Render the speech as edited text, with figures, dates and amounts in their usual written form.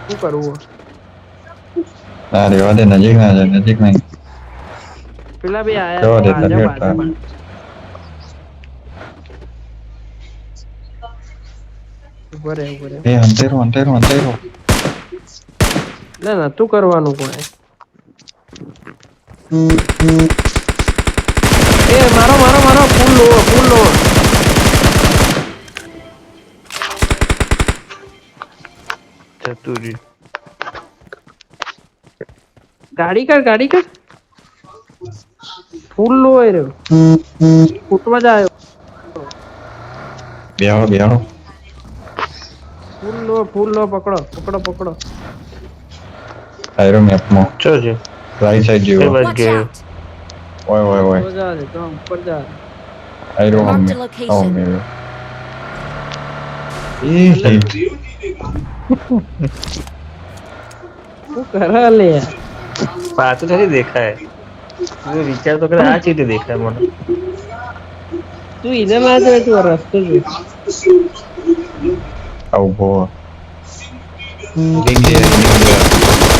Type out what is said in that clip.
શું કરવું ના રેવા દે નજીક ના જાય નજીક નહીં પેલા બી આયા જવા દે તાર બાજબ હેડ તાર બાજબ ઉભો રે એ અંતેરો ના નતું કરવાનું કોઈ એ મારો ફૂલ લો ચતુરી ગાડી કર ફૂલ લો રહ્યો ફૂટવા જ આવ્યો બેહો ફૂલ લો પકડો આયરો મેપમાં ચો છે રાઈટ સાઈડ કઈ જેવો બાજ Watch ગયો out! ઓય તો જા રે તો ઉપર જા આયરો Marked હમે a location. એ સાઈડ શું કરે લે પાછું નથી દેખાય તું વિચાર તો કરે આ ચીતે દેખાય મને તું ઈને ના જોય તું રસ્તો જો આવું ભો ડીંગ ગયા